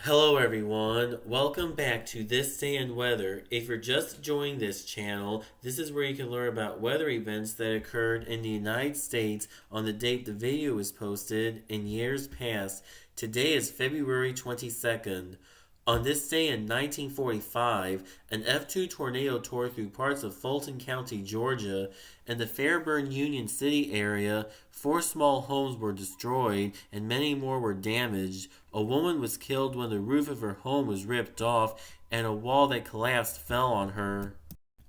Hello everyone, welcome back to This Day in Weather. If you're just joining this channel, this is where you can learn about weather events that occurred in the United States on the date the video was posted in years past. Today is February 22nd. On this day in 1945, an F2 tornado tore through parts of Fulton County, Georgia. In the Fairburn Union City area, 4 small homes were destroyed and many more were damaged. A woman was killed when the roof of her home was ripped off and a wall that collapsed fell on her.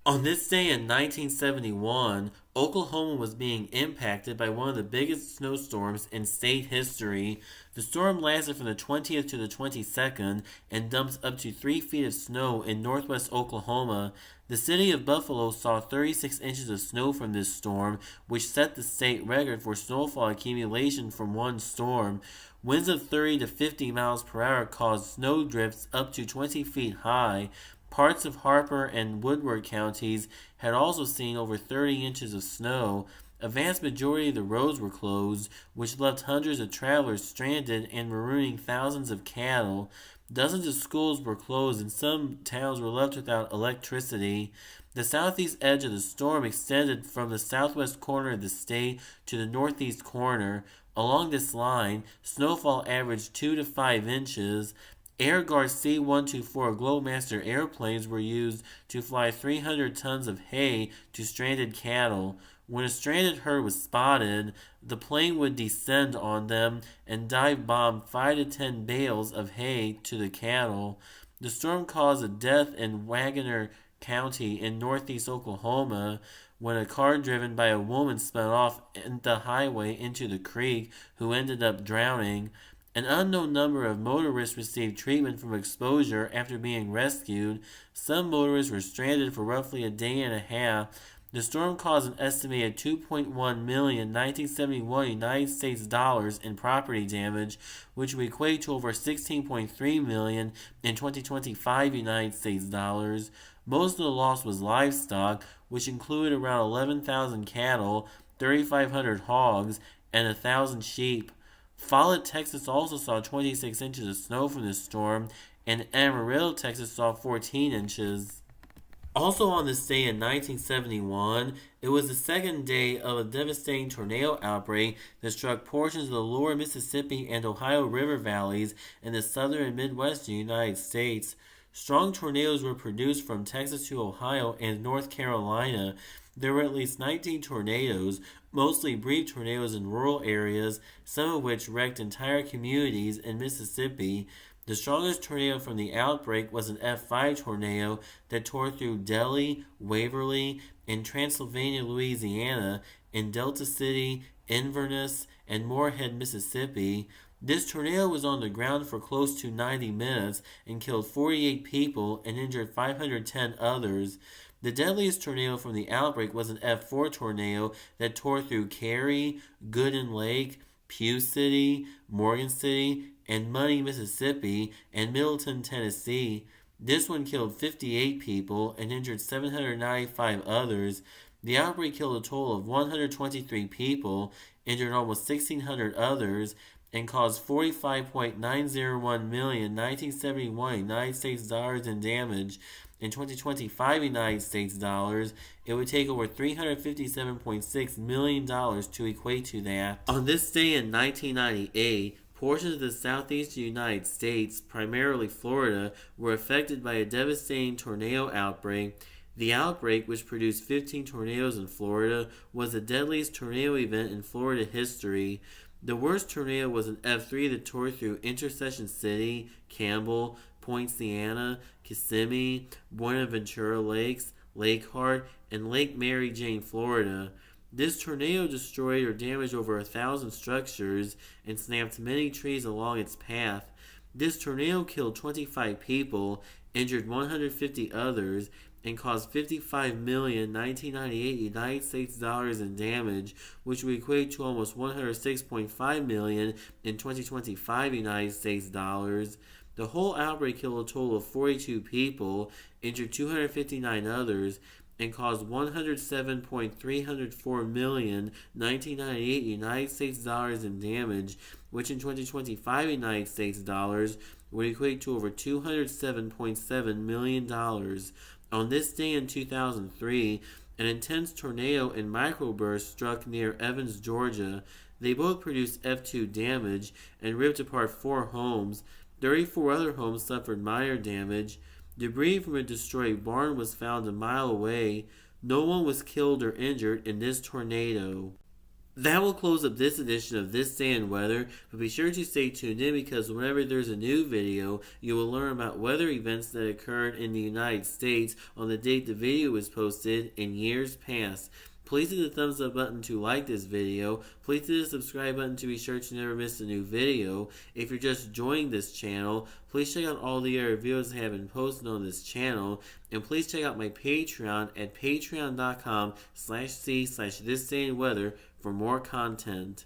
On this day in 1971, Oklahoma was being impacted by one of the biggest snowstorms in state history. The storm lasted from the 20th to the 22nd and dumped up to 3 feet of snow in northwest Oklahoma. The city of Buffalo saw 36 inches of snow from this storm, which set the state record for snowfall accumulation from one storm. Winds of 30 to 50 miles per hour caused snow drifts up to 20 feet high. Parts of Harper and Woodward counties had also seen over 30 inches of snow. A vast majority of the roads were closed, which left hundreds of travelers stranded and marooning thousands of cattle. Dozens of schools were closed and some towns were left without electricity. The southeast edge of the storm extended from the southwest corner of the state to the northeast corner. Along this line, snowfall averaged 2 to 5 inches. Air Guard C-124 Globemaster airplanes were used to fly 300 tons of hay to stranded cattle. When a stranded herd was spotted, the plane would descend on them and dive bomb 5 to 10 bales of hay to the cattle. The storm caused a death in Wagoner County in northeast Oklahoma when a car driven by a woman spun off the highway into the creek, who ended up drowning. An unknown number of motorists received treatment from exposure after being rescued. Some motorists were stranded for roughly a day and a half. The storm caused an estimated 2.1 million 1971 United States dollars in property damage, which would equate to over 16.3 million in 2025 United States dollars. Most of the loss was livestock, which included around 11,000 cattle, 3,500 hogs, and 1,000 sheep. Follett, Texas also saw 26 inches of snow from this storm, and Amarillo, Texas saw 14 inches. Also on this day in 1971, it was the second day of a devastating tornado outbreak that struck portions of the lower Mississippi and Ohio River valleys in the southern and midwestern United States. Strong tornadoes were produced from Texas to Ohio and North Carolina. There were at least 19 tornadoes, mostly brief tornadoes in rural areas, some of which wrecked entire communities in Mississippi. The strongest tornado from the outbreak was an F5 tornado that tore through Delhi, Waverly, and Transylvania, Louisiana, in Delta City, Inverness, and Moorhead, Mississippi. This tornado was on the ground for close to 90 minutes and killed 48 people and injured 510 others. The deadliest tornado from the outbreak was an F4 tornado that tore through Cary, Gooden Lake, Pugh City, Morgan City, and Money, Mississippi, and Middleton, Tennessee. This one killed 58 people and injured 795 others. The outbreak killed a total of 123 people, injured almost 1,600 others, and caused 45.901 million 1971 United States dollars in damage. In 2025 United States dollars, it would take over $357.6 million to equate to that. On this day in 1998, portions of the southeastern United States, primarily Florida, were affected by a devastating tornado outbreak. The outbreak, which produced 15 tornadoes in Florida, was the deadliest tornado event in Florida history. The worst tornado was an F3 that tore through Intercession City, Campbell, Poinciana, Kissimmee, Buenaventura Lakes, Lake Hart, and Lake Mary Jane, Florida. This tornado destroyed or damaged over 1,000 structures and snapped many trees along its path. This tornado killed 25 people, injured 150 others, and caused 55 million 1998 United States dollars in damage, which would equate to almost 106.5 million in 2025 United States dollars. The whole outbreak killed a total of 42 people, injured 259 others, and caused 107.304 million 1998 United States dollars in damage, which in 2025 United States dollars would equate to over $207.7 million. On this day in 2003, an intense tornado and microburst struck near Evans, Georgia. They both produced F2 damage and ripped apart 4 homes. 34 other homes suffered minor damage. Debris from a destroyed barn was found a mile away. No one was killed or injured in this tornado. That will close up this edition of This Day in Weather, but be sure to stay tuned in because whenever there's a new video, you will learn about weather events that occurred in the United States on the date the video was posted in years past. Please hit the thumbs up button to like this video. Please hit the subscribe button to be sure to never miss a new video. If you're just joining this channel, please check out all the other videos that have been posted on this channel. And please check out my Patreon at patreon.com/c/thisdayinweather for more content.